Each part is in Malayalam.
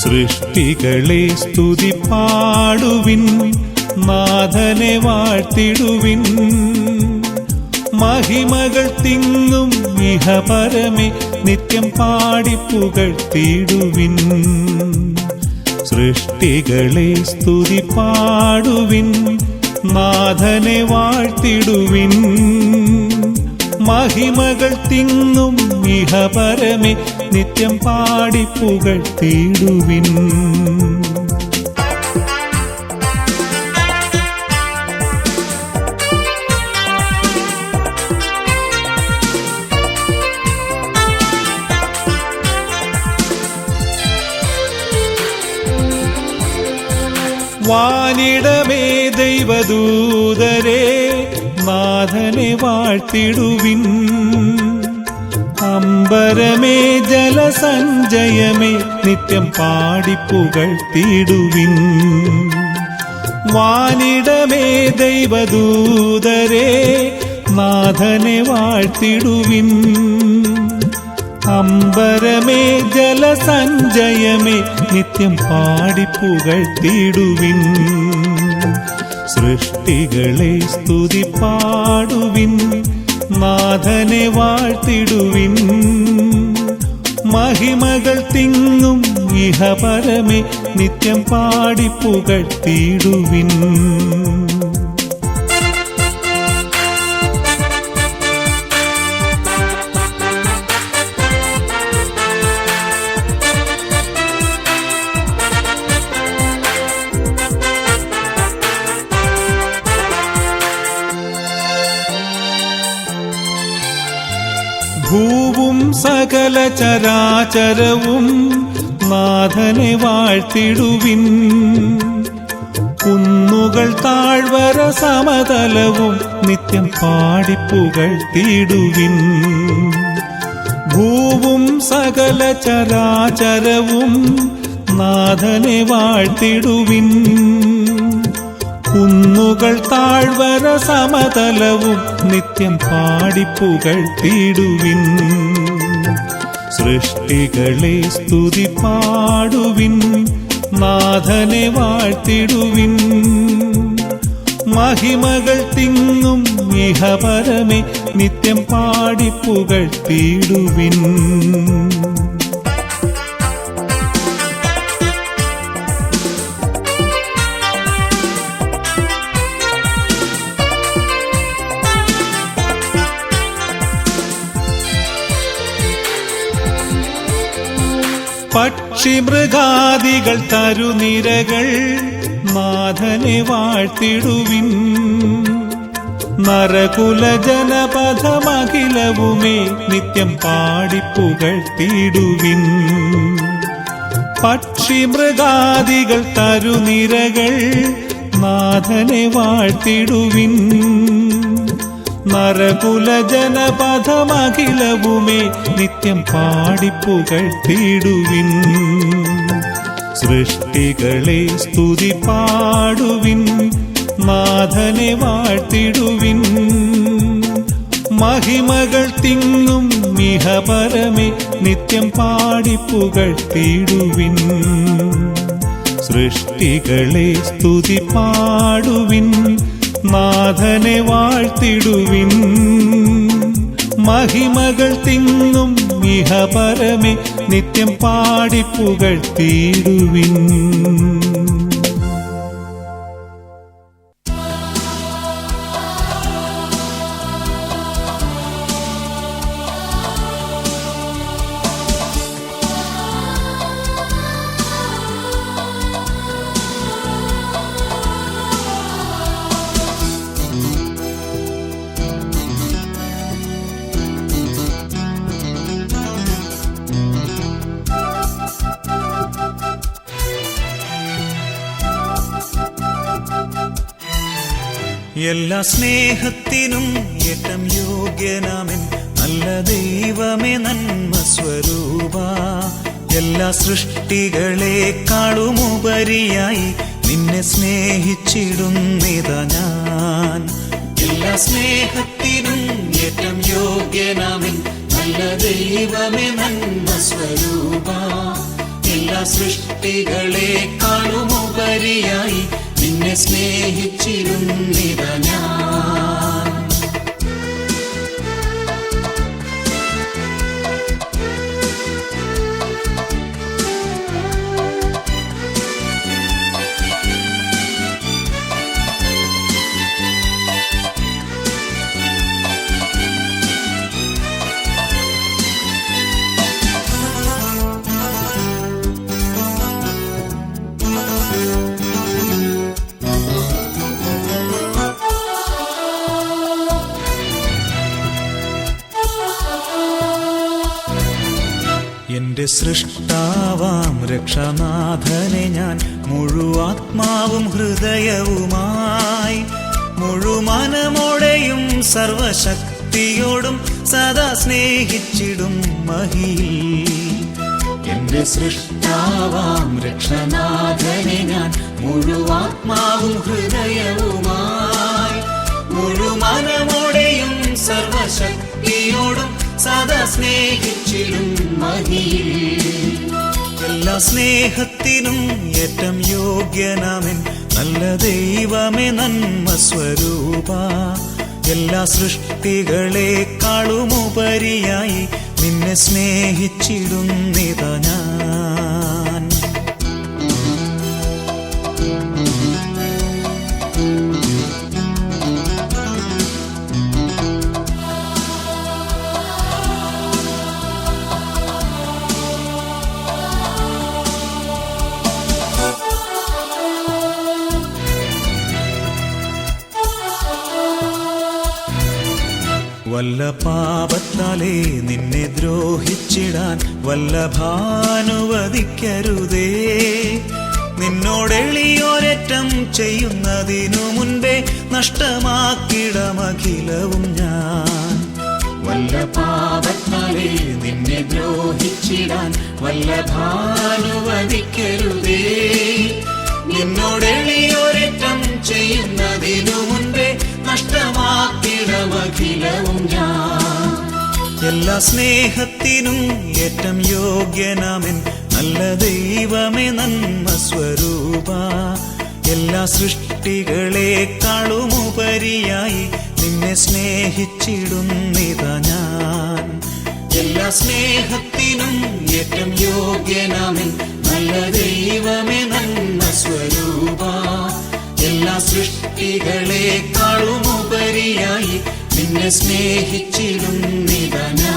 സൃഷ്ടികളെ സ്തുതി പാടുവിൻ, നാഥനെ വാഴ്ത്തിടുവിൻ. മഹിമകൾ തിങ്ങും ഇഹപരമേ നിത്യം പാടിപ്പുകഴ്ത്തിടുവിൻ. സൃഷ്ടികളെ സ്തുതി പാടുവിൻ, നാഥനെ വാഴ്ത്തിടുവിൻ. മഹിമകൾ തിങ്ങും ഇഹപരമേ നിത്യം പാടിപ്പുകഴ്ത്തിടുവിൻ. വാനിടമേ ദൈവദൂതരേ, നാഥനെ വാഴ്ത്തിടുവിൻ. അമ്പരമേ ജലസഞ്ചയമേ നിത്യം പാടിപ്പുകഴ്ത്തിടുവിൻ. വാനിടമേ ദൈവദൂതരേ, നാഥനെ വാഴ്ത്തിടുവിൻ. അമ്പരമേ ജലസഞ്ചയമേ നിത്യം പാടിപ്പുകഴ്ത്തിടുവിൻ. സൃഷ്ടികളെ സ്തുതി പാടുവിൻ, നാഥനെ വാഴ്ത്തിടുവിൻ. മഹിമകൾ തിങ്ങും ഇഹപരമേ നിത്യം പാടിപ്പുകഴ്ത്തിടുവിൻ. ഭൂവും സകല ചരാചരവും നാഥനെ വാഴ്ത്തിടുവിൻ. കുന്നുകൾ താഴ്വര സമതലവും നിത്യം പാടിപ്പുകഴ്ത്തിടുവിൻ. ഭൂവും സകല ചരാചരവും നാഥനെ വാഴ്ത്തിടുവിൻ. കുന്നുകൾ താഴ്വര സമതലവും നിത്യം പാടിപ്പുകഴ്ത്തിടുവിൻ. സൃഷ്ടികളെ സ്തുതി പാടുവിൻ, നാഥനെ വാഴ്ത്തിടുവിൻ. മഹിമകൾ തിങ്ങും ഇഹപരമേ നിത്യം പാടിപ്പുകഴ്ത്തിടുവിൻ. പക്ഷിമൃഗാദികൾ തരുനിരകൾ നാഥനെ വാഴ്ത്തിടുവിൻ. നരകുല ജനപഥമഖിലവുമേ നിത്യം പാടിപ്പുകഴ്ത്തിടുവിൻ. പക്ഷിമൃഗാദികൾ തരുനിരകൾ നാഥനെ വാഴ്ത്തിടുവിൻ. നരകുല ജനപഥമഖിലവുമേ നിത്യം പാടിപ്പുകഴ്ത്തിടുവിൻ. സൃഷ്ടികളെ സ്തുതി പാടുവിൻ, നാഥനെ വാഴ്ത്തിടുവിൻ. മഹിമകൾ തിങ്ങും ഇഹപരമേ നിത്യം പാടിപ്പുകഴ്ത്തിടുവിൻ. സൃഷ്ടികളെ സ്തുതി പാടുവിൻ, നാഥനെ വാഴ്ത്തിടുവിൻ. മഹിമകൾ തിങ്ങും ഇഹപരമേ നിത്യം പാടിപ്പുകഴ്ത്തിടുവിൻ. എല്ലാ സ്നേഹത്തിനും ഏറ്റം യോഗ്യനാമൻ നല്ല ദൈവമേ നന്മ സ്വരൂപ. എല്ലാ സൃഷ്ടികളെക്കാളുമുപരിയായി നിന്നെ സ്നേഹിച്ചിടുന്നിതാ ഞാൻ. എല്ലാ സ്നേഹത്തിനും ഏറ്റം യോഗ്യനാമൻ നല്ല ദൈവമേ നന്മ സ്വരൂപ. എല്ലാ എല്ലാ സൃഷ്ടികളെക്കാളുമുപരിയായി നിന്നെ സ്നേഹിച്ചിരുന്നിതാ ഞാൻ. എന്റെ സൃഷ്ടാവാം രക്ഷനാഥനെ ഞാൻ മുഴുവാത്മാവും ഹൃദയവുമായി മുഴുമനമോടെയും സർവശക്തിയോടും സദാ സ്നേഹിച്ചിടും മഹിയിൽ. എന്റെ സൃഷ്ടാവാം രക്ഷനാഥനെ ഞാൻ മുഴുവാത്മാവും ഹൃദയവുമായി മുഴുമനമോടെയും സർവശക്തിയോടും സദാ സ്നേഹിച്ചിടും മഹിയിൽ. എല്ലാ സ്നേഹത്തിനും ഏറ്റം യോഗ്യനാമൻ നല്ല ദൈവമേ നന്മ സ്വരൂപ. എല്ലാ സൃഷ്ടികളെക്കാളുമുപരിയായി നിന്നെ സ്നേഹിച്ചിടുന്നിതാ ഞാൻ. വല്ല പാപത്താലേ നിന്നെ ദ്രോഹിച്ചിടാൻ വല്ലഭാനുവദിക്കരുതേ. നിന്നോടെളിയോരറ്റം ചെയ്യുന്നതിനു മുൻപേ നഷ്ടമാക്കിടമഖിലവും ഞാൻ. വല്ല പാപത്താലേ നിന്നെ ദ്രോഹിച്ചിടാൻ വല്ലഭാനുവദിക്കരുതേ. നിന്നോടെളിയോരറ്റം ചെയ്യുന്നതിനു മുൻപേ നഷ്ടമാക്കിടമഖിലവും ഞാൻ. എല്ലാ സ്നേഹത്തിനും ഏറ്റം യോഗ്യനാമൻ നല്ല ദൈവമേ നന്മ സ്വരൂപ. എല്ലാ സൃഷ്ടികളെക്കാളുമുപരിയായി നിന്നെ സ്നേഹിച്ചിടുന്നിതാ ഞാൻ. എല്ലാ സ്നേഹത്തിനും ഏറ്റം യോഗ്യനാമൻ നല്ല ദൈവമേ നന്മ സ്വരൂപ. എല്ലാ സൃഷ്ടികളെക്കാളുമുപരിയായി നിന്നെ സ്നേഹിച്ചിടുന്നിതാ ഞാൻ.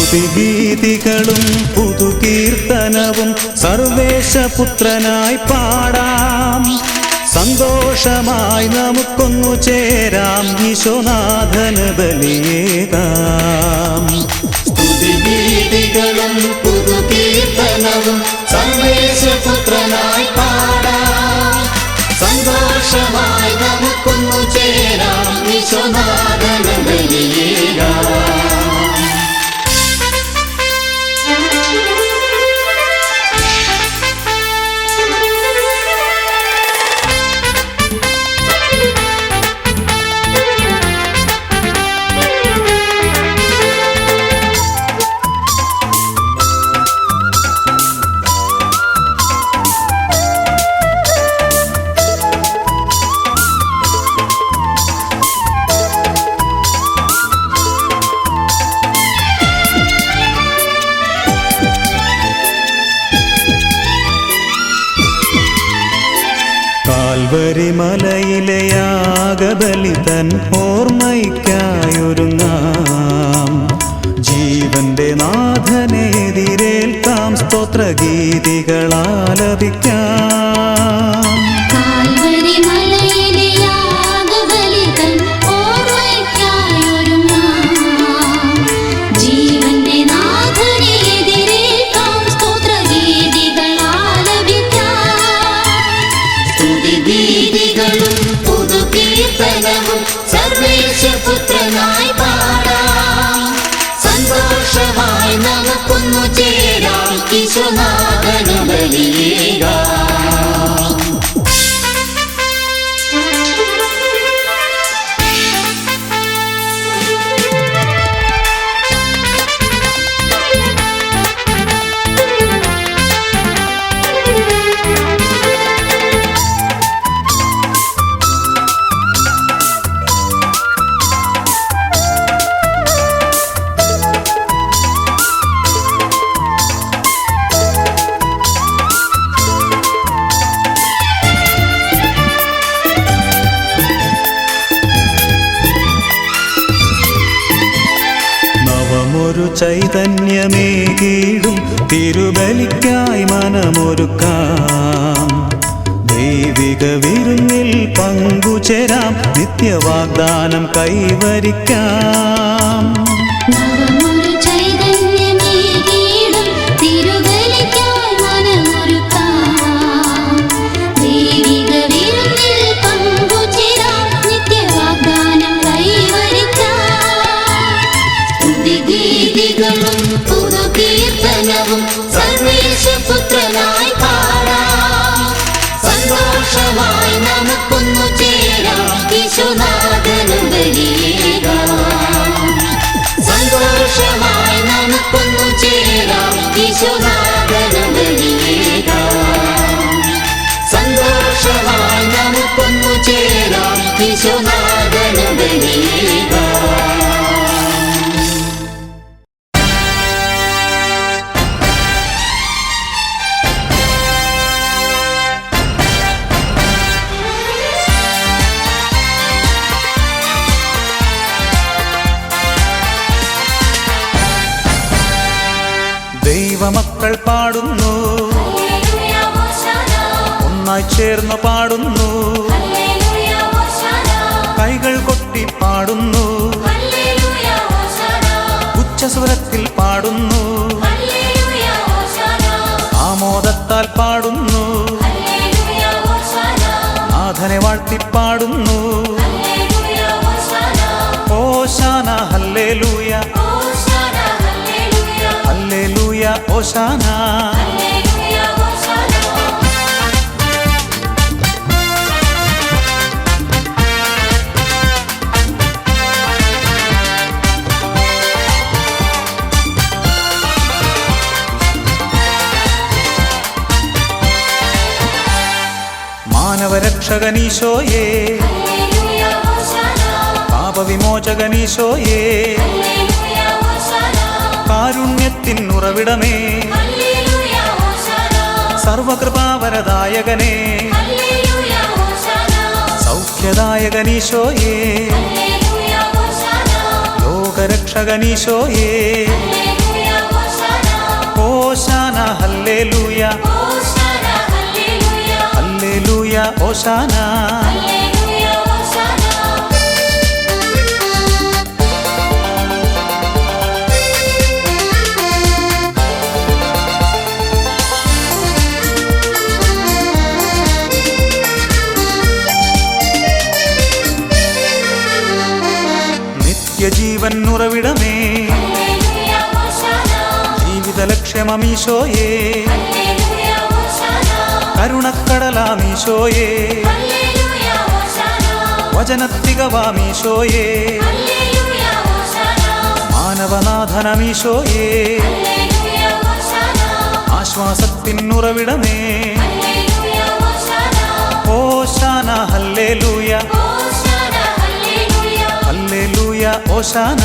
സ്തുതിഗീതികളും പുതുകീർത്തനവും സർവേശപുത്രനായി പാടാം. സന്തോഷമായി നമുക്കൊന്നു ചേരാം, ഈശോനാഥന് ബലിയേകാം. സ്തുതിഗീതികളും പുതുകീർത്തനവും സർവേശപുത്രനായി പാടാം. സന്തോഷമായി നമുക്കൊന്നു ചേരാം, ഈശോനാഥന് ബലിയേകാം. കാൽവരിമലയിലെ യാഗബലി തൻ ഓർമ്മയ്ക്കായൊരുങ്ങാം. ജീവന്റെ നാഥനെ എതിരേൽക്കാം, സ്തോത്രഗീതികളാലപിക്കാം. കാൽവരിമലയിലെ യാഗബലി ചൈതന്യമേകീടും തിരുബലിക്കായി മനമൊരുക്കാം. ദൈവിക വിരുന്നിൽ പങ്കുചേരാം, നിത്യവാഗ്ദാനം കൈവരിക്കാം. നവമൊരു ചൈതന്യമേകീടും തിരുബലിക്കായി മനമൊരുക്കാം. ദൈവിക വിരുന്നിൽ പങ്കുചേരാം, നിത്യവാഗ്ദാനം കൈവരിക്കാം. സ്തുതിഗീതികളും പുതുകീർത്തനവും സർവേശപുത്രനായി പാടാം. സന്തോഷമായി നമുക്കൊന്നു ചേരാം, യേശുനാഥനു ബലിയേകാം. സന്തോഷമായി നമുക്കൊന്നു ചേരാം, യേശുനാഥനു ബലിയേകാം. സന്തോഷമായി നമുക്കൊന്നു ചേരാം, യേശുനാഥനു ബലിയേകാം. ദൈവമക്കൾ പാടുന്നു, ഒന്നായി ചേർന്ന് പാടുന്നു, കൈകൾ കൊട്ടി പാടുന്നു, ഉച്ചസ്വരത്തിൽ പാടുന്നു, ആമോദത്താൽ പാടുന്നു, നാഥനെ വാഴ്ത്തിപ്പാടുന്നു. ഓശാന ഹല്ലേലൂയ, ഹല്ലേലൂയ ഓശാന. മാനവരക്ഷകനീശോയേ, പാപവിമോചകനീശോയേ, കാരുണ്യത്തിൻ ഉറവിടമേ, സർവകൃപാവരദായകനേ, സൗഖ്യദായകനീശോയേ, ലോകരക്ഷകനീശോയേ, ഓശാന ഹല്ലേലൂയ, ഹല്ലേലൂയ ഓശാന. നിത്യജീവൻ ഉറവിടമേ, ജീവിത ലക്ഷ്യമീശോയേ, കരുണക്കടലാമീശോയേ, വചനത്തികവാമീശോയേ, മാനവനാഥനമീശോയേ, ആശ്വാസത്തിൻ ഉറവിടമേ, ഓശാന ഹല്ലേലൂയ, ഹല്ലേലൂയ ഓശാന.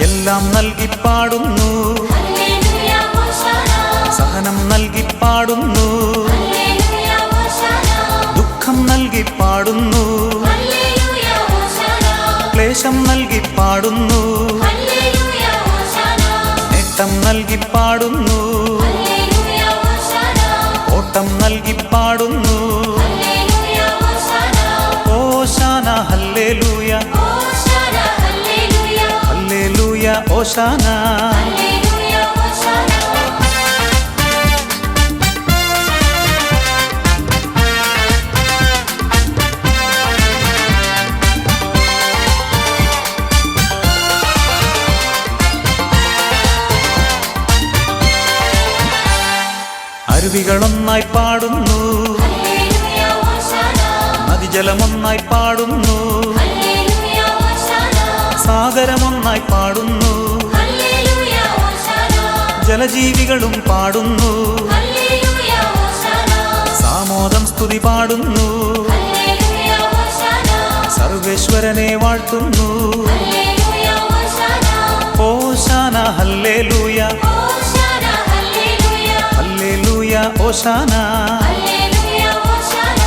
എല്ലാം നൽകി പാടുന്നു, സഹനം നൽകി പാടുന്നു, ദുഃഖം നൽകി പാടുന്നു, ക്ലേശം നൽകി പാടുന്നു, നേട്ടം നൽകി പാടുന്നു, ഓട്ടം നൽകി പാടുന്നു. ഓശാന ഹല്ലേലൂയ, ഹല്ലേലൂയ ഓശാന. അരുവികളൊന്നായി പാടുന്നു, നദിജലമൊന്നായി പാടുന്നു, സാഗരമൊന്നായി പാടുന്നു, ജലജീവികളും പാടുന്നു, സാമോദം സ്തുതി പാടുന്നു, സർവ സർവേശ്വരനെ വാഴ്ത്തുന്നു. ഹല്ലേലൂയ ഓശാന ഓശാന ഹല്ലേലൂയ ഓശാന ഹല്ലേലൂയ ഹല്ലേലൂയ ഓശാന. ഹല്ലേലൂയ ഓശാന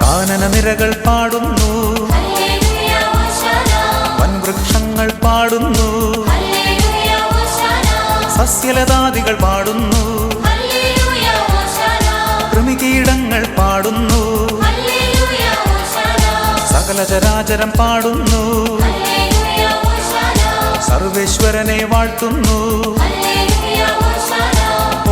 കാനനനിരകൾ പാടുന്നു, ഹല്ലേലൂയ ഓശാന വൻവൃക്ഷങ്ങൾ പാടുന്നു, ഹല്ലേലൂയ ഓശാന സസ്യലതാദികൾ പാടുന്നു, ഹല്ലേലൂയ ഓശാന കൃമികീടങ്ങൾ പാടുന്നു, ഹല്ലേലൂയ ഓശാന സകല ചരാചരം പാടുന്നു, ഹല്ലേലൂയ ഓശാന സർവേശ്വരനെ വാഴ്ത്തുന്നു. ഹല്ലേലൂയ ഓശാന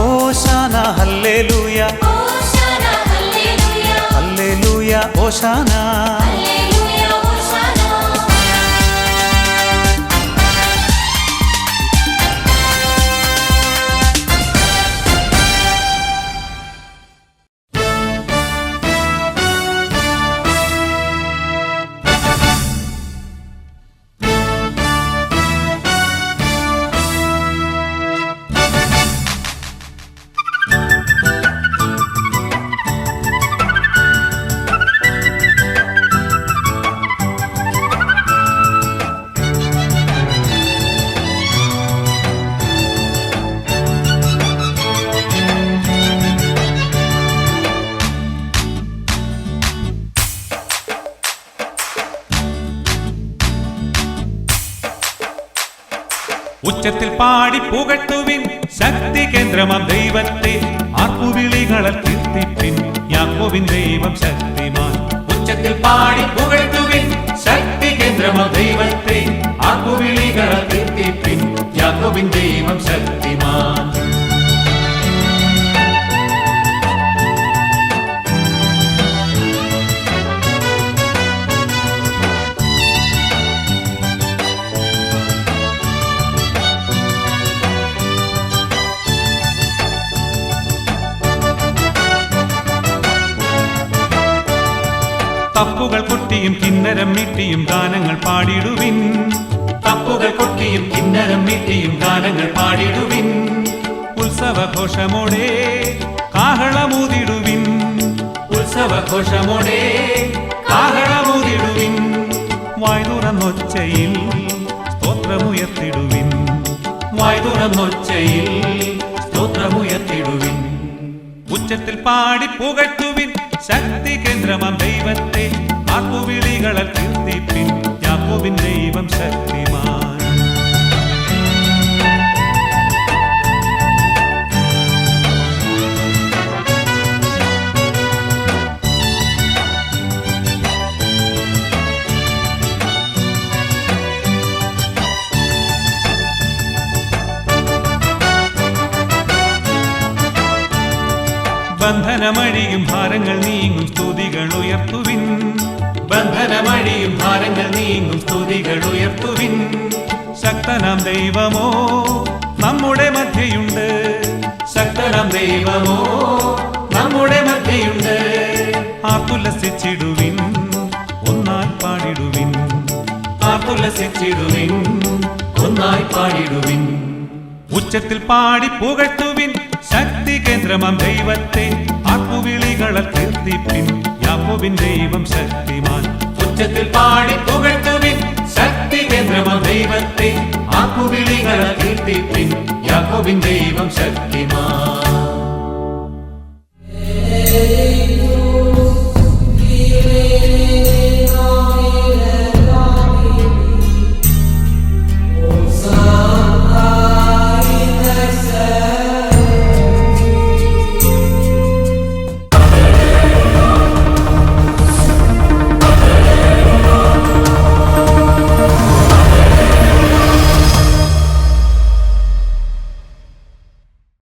ഓശാന ഹല്ലേലൂയ ഓശാന ഹല്ലേലൂയ ഹല്ലേലൂയ ഓശാന. ഹല്ലേലൂയ ഓശാന ഉച്ചത്തിൽ പാടി പുകഴ്ത്തുവിൻ ശക്തി കേന്ദ്രമാം ദൈവത്തെ, ആർപ്പുവിളികളാൽ കീർത്തിപ്പിൻ യാക്കോബിൻ ദൈവം ശക്തിമാൻ. ഉച്ചത്തിൽ പാടി പുകഴ്ത്തുവിൻ ശക്തി കേന്ദ്രമാം ദൈവത്തെ, ആർപ്പുവിളികളാൽ കീർത്തിപ്പിൻ യാക്കോബിൻ ദൈവം ശക്തിമാൻ. തപ്പുകൾ കൊട്ടിയും കിന്നരം മീട്ടിയും ഗാനങ്ങൾ പാടിടുവിൻ. തപ്പുകൾ കൊട്ടിയും കിന്നരം മീട്ടിയും ഗാനങ്ങൾ പാടിടുവിൻ. ഉത്സവഘോഷമോടെ കാഹളമൂതിടുവിൻ. ഉത്സവഘോഷമോടെ കാഹളമൂതിടുവിൻ. വായ് തുറന്നൊച്ചയിൽ സ്തോത്രമുയർത്തിടുവിൻ. വായ് തുറന്നൊച്ചയിൽ സ്തോത്രമുയർത്തിടുവിൻ. ഉച്ചത്തിൽ പാടി പുകഴ്ത്തുവിൻ ശക്തി കേന്ദ്രമാം ദൈവത്തെ, ആർപ്പുവിളികളാൽ കീർത്തിപ്പിൻ യാക്കോബിൻ ദൈവം ശക്തിമാൻ. ബന്ധനമഴിയും ഭാരങ്ങൾ നീങ്ങും സ്തുതികൾ ഉയർത്തുവിൻ. ബന്ധനമഴിയും ഭാരങ്ങൾ നീങ്ങും സ്തുതികൾ ഉയർത്തുവിൻ. ശക്തനാം ദൈവമോ നമ്മുടെ മധ്യയുണ്ട്. ശക്തനാം ദൈവമോ നമ്മുടെ മധ്യയുണ്ട്. ആർത്തുല്ലസിച്ചിടുവിൻ ഒന്നായി പാടിടുവിൻ. ആർത്തുല്ലസിച്ചിടുവിൻ ഒന്നായി പാടിടുവിൻ. ഉച്ചത്തിൽ പാടി പുകഴ്ത്തുവിൻ ശക്തി കേന്ദ്രമാം ദൈവത്തെ, ആർപ്പുവിളികളാൽ കീർത്തിപ്പിൻ യാക്കോബിൻ ദൈവം ശക്തിമാൻ. ഉച്ചത്തിൽ പാടി പുകഴ്ത്തുവിൻ ശക്തി കേന്ദ്രമാം ദൈവത്തെ, ആർപ്പുവിളികളാൽ കീർത്തിപ്പിൻ യാക്കോബിൻ ദൈവം ശക്തിമാൻ.